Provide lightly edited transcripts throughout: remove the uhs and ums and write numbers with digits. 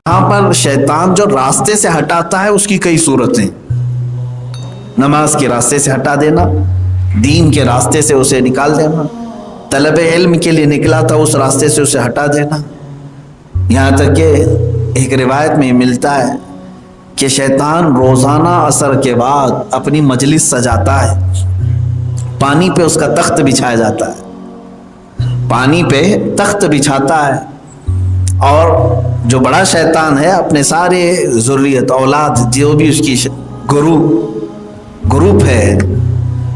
یہاں پر شیطان جو راستے سے ہٹاتا ہے اس کی کئی صورتیں، نماز کے راستے سے ہٹا دینا، دین کے راستے سے اسے نکال دینا، طلب علم کے لیے نکلا تھا اس راستے سے اسے ہٹا دینا، یہاں تک کہ ایک روایت میں ملتا ہے کہ شیطان روزانہ عصر کے بعد اپنی مجلس سجاتا ہے، پانی پہ اس کا تخت بچھایا جاتا ہے، پانی پہ تخت بچھاتا ہے، اور جو بڑا شیطان ہے اپنے سارے ذریت اولاد جو بھی اس کی گروپ ہے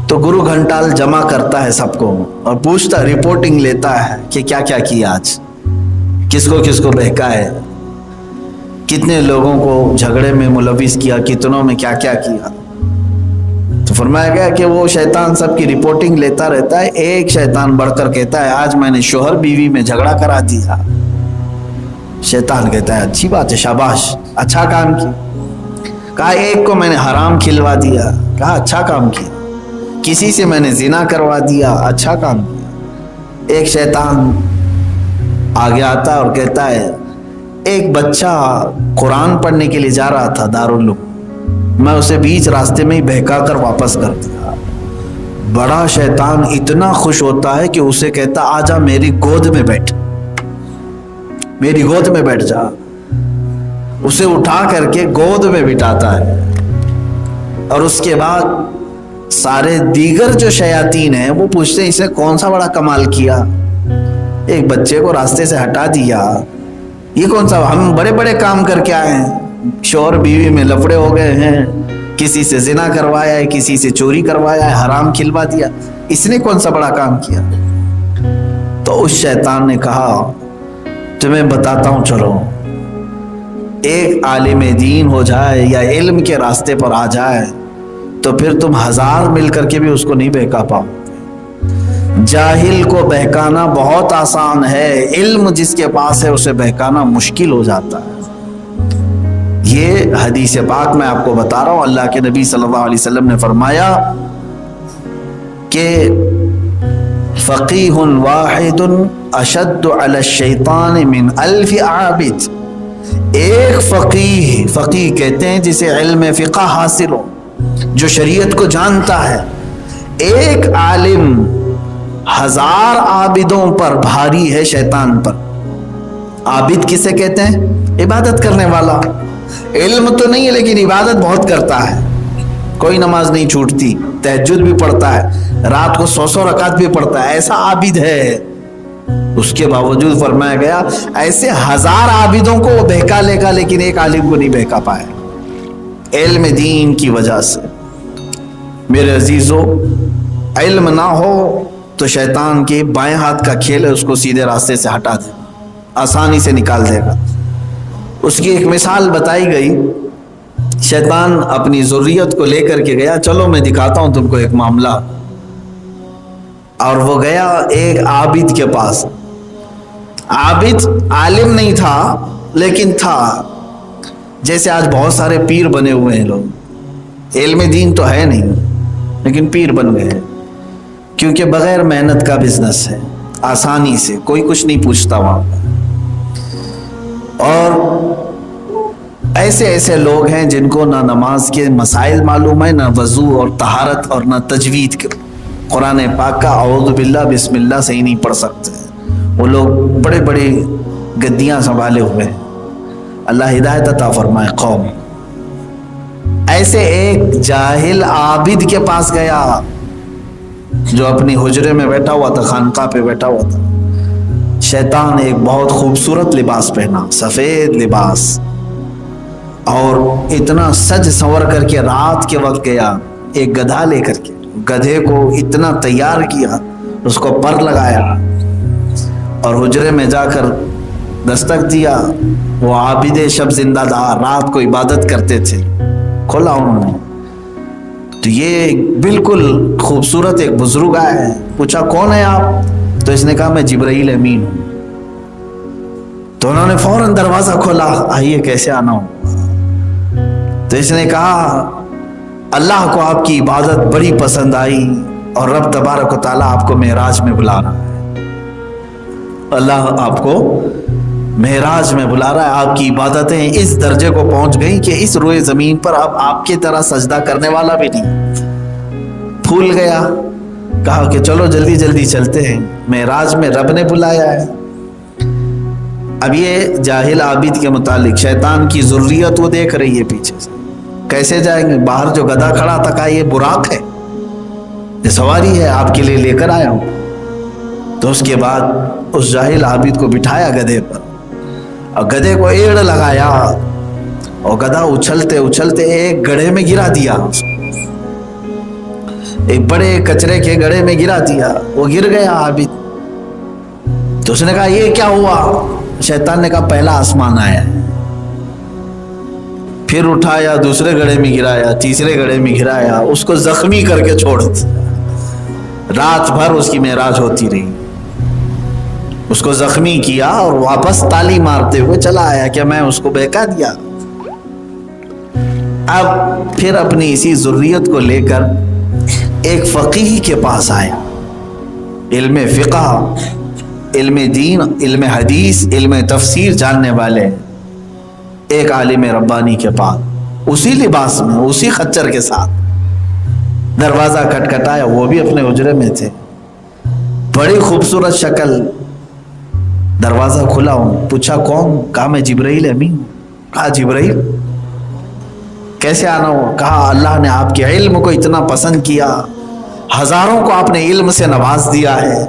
تو گرو گھنٹال جمع کرتا ہے سب کو اور پوچھتا، رپورٹنگ لیتا ہے کہ کیا کیا کیا آج، کس کو بہکا ہے، کتنے لوگوں کو جھگڑے میں ملوث کیا، کتنوں میں کیا کیا کیا۔ تو فرمایا گیا کہ وہ شیطان سب کی رپورٹنگ لیتا رہتا ہے، ایک شیطان بڑھ کر کہتا ہے آج میں نے شوہر بیوی میں جھگڑا کرا دیا۔ شیطان کہتا ہے اچھی بات ہے، شاباش، اچھا کام کیا۔ کہا ایک کو میں نے حرام کھلوا دیا، کہا اچھا کام کیا۔ کسی سے میں نے زنا کروا دیا، اچھا کام کیا۔ ایک شیطان آگے آتا اور کہتا ہے ایک بچہ قرآن پڑھنے کے لیے جا رہا تھا دارالعلوم، میں اسے بیچ راستے میں ہی بہکا کر واپس کر دیا۔ بڑا شیطان اتنا خوش ہوتا ہے کہ اسے کہتا آجا میری گود میں بیٹھ، میری گود میں بیٹھ جا، اسے اٹھا کر کے گود میں بٹھاتا ہے، اور اس کے بعد سارے دیگر جو شیاطین ہیں وہ پوچھتے ہیں اسے کون سا بڑا کمال کیا، ایک بچے کو راستے سے ہٹا دیا، یہ کون سا، ہم بڑے بڑے کام کر کے آئے ہیں، شوہر بیوی میں لفڑے ہو گئے ہیں، کسی سے زنا کروایا ہے، کسی سے چوری کروایا ہے، حرام کھلوا دیا، اس نے کون سا بڑا کام کیا۔ تو اس شیطان نے کہا تمہیں بتاتا ہوں، چلو ایک عالم دین ہو جائے یا علم کے راستے پر آ جائے تو پھر تم ہزار مل کر کے بھی اس کو نہیں بہکا پاؤ۔ جاہل کو بہکانا بہت آسان ہے، علم جس کے پاس ہے اسے بہکانا مشکل ہو جاتا ہے۔ یہ حدیث پاک میں آپ کو بتا رہا ہوں، اللہ کے نبی صلی اللہ علیہ وسلم نے فرمایا کہ فقیہ واحد اشد علی الشیطان من 1000 عابد، ایک فقیہ کہتے ہیں جسے علم فقہ حاصل ہو، جو شریعت کو جانتا ہے، ایک عالم 1000 عابدوں پر بھاری ہے شیطان پر۔ عابد کسے کہتے ہیں؟ عبادت کرنے والا، علم تو نہیں ہے لیکن عبادت بہت کرتا ہے، کوئی نماز نہیں چھوٹتی، تہجد بھی پڑھتا ہے، رات کو 100 رکعت بھی پڑھتا ہے، ایسا عابد ہے۔ اس کے باوجود فرمایا گیا ایسے 1000 عابدوں کو وہ بہکا لے گا لیکن ایک عالم کو نہیں بہکا پائے، علم دین کی وجہ سے۔ میرے عزیزو، علم نہ ہو تو شیطان کے بائیں ہاتھ کا کھیل ہے، اس کو سیدھے راستے سے ہٹا دے گا، آسانی سے نکال دے گا۔ اس کی ایک مثال بتائی گئی، شیطان اپنی ذریت کو لے کر کے گیا، چلو میں دکھاتا ہوں تم کو ایک معاملہ، اور وہ گیا ایک عابد کے پاس۔ عابد عالم نہیں تھا لیکن تھا، جیسے آج بہت سارے پیر بنے ہوئے ہیں لوگ، علم دین تو ہے نہیں لیکن پیر بن گئے، کیونکہ بغیر محنت کا بزنس ہے، آسانی سے، کوئی کچھ نہیں پوچھتا وہاں۔ اور ایسے لوگ ہیں جن کو نہ نماز کے مسائل معلوم ہے، نہ وضو اور طہارت، اور نہ تجوید کے قرآن پاک کا اعوذ باللہ بسم اللہ سے ہی نہیں پڑھ سکتے۔ وہ لوگ بڑے بڑے گدیاں سنبھالے ہوئے ہیں، اللہ ہدایت عطا فرمائے قوم۔ ایسے ایک جاہل عابد کے پاس گیا جو اپنی حجرے میں بیٹھا ہوا تھا، خانقاہ پہ بیٹھا ہوا تھا۔ شیطان ایک بہت خوبصورت لباس پہنا، سفید لباس، اور اتنا سج سنور کر کے رات کے وقت گیا، ایک گدھا لے کر کے، گدھے کو اتنا تیار کیا، اس کو پر لگایا اور حجرے میں جا کر دستک دیا۔ وہ عابد شب زندہ دار رات کو عبادت کرتے تھے، کھولا انہوں نے، تو یہ بالکل خوبصورت ایک بزرگ آئے، پوچھا کون ہے آپ؟ تو اس نے کہا میں جبرائیل امین ہوں۔ تو انہوں نے فوراً دروازہ کھولا، آئیے کیسے آنا ہو؟ تو اس نے کہا اللہ کو آپ کی عبادت بڑی پسند آئی اور رب تبارک و تعالیٰ آپ کو معراج میں بلا رہا ہے، اللہ آپ کو معراج میں بلا رہا ہے. آپ کی عبادتیں اس درجے کو پہنچ گئی کہ اس روئے زمین پر اب آپ کی طرح سجدہ کرنے والا بھی نہیں. پھول گیا, کہا کہ چلو جلدی جلدی چلتے ہیں. معراج میں رب نے بلایا ہے. اب یہ جاہل عابد کے متعلق شیطان کی ذریت وہ دیکھ رہی ہے پیچھے سے, کیسے جائیں گے؟ باہر جو گدھا کھڑا تھا کہا یہ براق ہے, یہ سواری ہے, آپ کے لیے لے کر آیا ہوں. تو اس کے بعد اس جاہل عابد کو بٹھایا گدھے پر, اور گدھے کو ایڑ لگایا, اور گدھا اچھلتے اچھلتے ایک گڑھے میں گرا دیا, ایک بڑے کچرے کے گڑھے میں گرا دیا. وہ گر گیا عابد. تو اس نے کہا یہ کیا ہوا؟ شیطان نے کہا پہلا آسمان آیا ہے. پھر اٹھایا, دوسرے گڑھے میں گرایا, تیسرے گڑھے میں گرایا, اس کو زخمی کر کے چھوڑ دیا. رات بھر اس کی معراج ہوتی رہی, اس کو زخمی کیا اور واپس تالی مارتے ہوئے چلا آیا کہ میں اس کو بہکا دیا. اب پھر اپنی اسی ذریت کو لے کر ایک فقیہ کے پاس آیا, علم فقہ, علم دین, علم حدیث, علم تفسیر جاننے والے ایک عالم ربانی کے پاس, اسی لباس میں, اسی خچر کے ساتھ. دروازہ کھٹکھٹایا, وہ بھی اپنے حجرے میں تھے, بڑی خوبصورت شکل. دروازہ کھلا ہوں, پوچھا کون؟ کہا میں جبرائیل امین. کہا جبرائیل کیسے آنا ہو؟ کہا اللہ نے آپ کے علم کو اتنا پسند کیا, ہزاروں کو آپ نے علم سے نواز دیا ہے,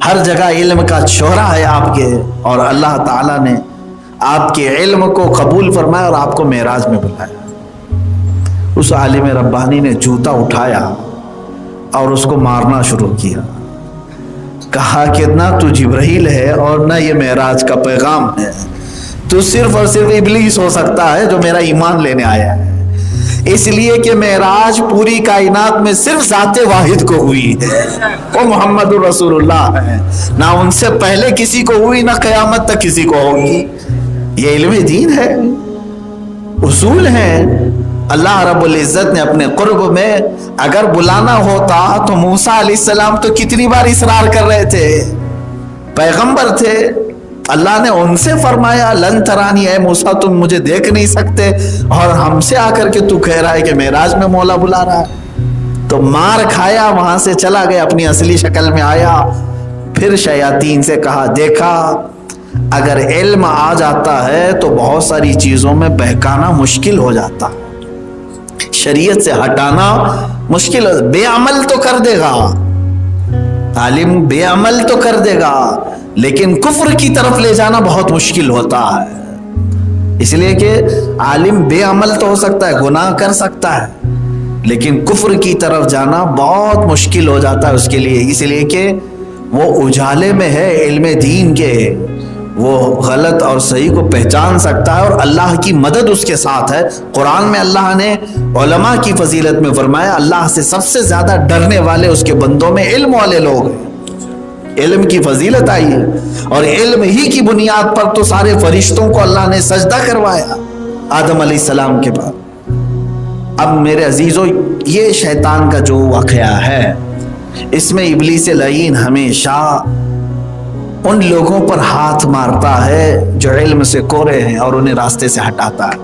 ہر جگہ علم کا شہرہ ہے آپ کے, اور اللہ تعالیٰ نے آپ کے علم کو قبول فرمایا اور آپ کو معراج میں بلایا. اس عالم ربانی نے جوتا اٹھایا اور اس کو مارنا شروع کیا. کہا کہ نہ تو جبرائیل ہے اور نہ یہ معراج کا پیغام ہے, تو صرف اور صرف ابلیس ہو سکتا ہے جو میرا ایمان لینے آیا ہے. اس لیے کہ معراج پوری کائنات میں صرف ذات واحد کو ہوئی ہے, وہ محمد رسول اللہ ہے, نہ ان سے پہلے کسی کو ہوئی, نہ قیامت تک کسی کو ہوگی. یہ علم دین ہے, اصول ہیں. اللہ رب العزت نے اپنے قرب میں اگر بلانا ہوتا تو موسیٰ علیہ السلام تو کتنی بار اصرار کر رہے تھے, پیغمبر تھے. اللہ نے ان سے فرمایا لن ترانی, اے موسیٰ تم مجھے دیکھ نہیں سکتے, اور ہم سے آ کر کے تو کہہ رہا ہے کہ معراج میں مولا بلا رہا ہے. تو مار کھایا, وہاں سے چلا گیا, اپنی اصلی شکل میں آیا. پھر شیاطین سے کہا دیکھا اگر علم آ جاتا ہے تو بہت ساری چیزوں میں بہکانا مشکل ہو جاتا, شریعت سے ہٹانا مشکل ہو. بے عمل تو کر دے گا عالم, بے عمل تو کر دے گا, لیکن کفر کی طرف لے جانا بہت مشکل ہوتا ہے. اس لیے کہ عالم بے عمل تو ہو سکتا ہے, گناہ کر سکتا ہے, لیکن کفر کی طرف جانا بہت مشکل ہو جاتا ہے اس کے لیے. اس لیے کہ وہ اجالے میں ہے علم دین کے, وہ غلط اور صحیح کو پہچان سکتا ہے, اور اللہ کی مدد اس کے ساتھ ہے. قرآن میں اللہ نے علماء کی فضیلت میں فرمایا اللہ سے سب سے زیادہ ڈرنے والے اس کے بندوں میں علم والے لوگ ہیں. علم کی فضیلت آئی ہے, اور علم ہی کی بنیاد پر تو سارے فرشتوں کو اللہ نے سجدہ کروایا آدم علیہ السلام کے بعد. اب میرے عزیزو, یہ شیطان کا جو واقعہ ہے, اس میں ابلیس لعین ہمیشہ ان لوگوں پر ہاتھ مارتا ہے جو علم سے کورے ہیں اور انہیں راستے سے ہٹاتا ہے.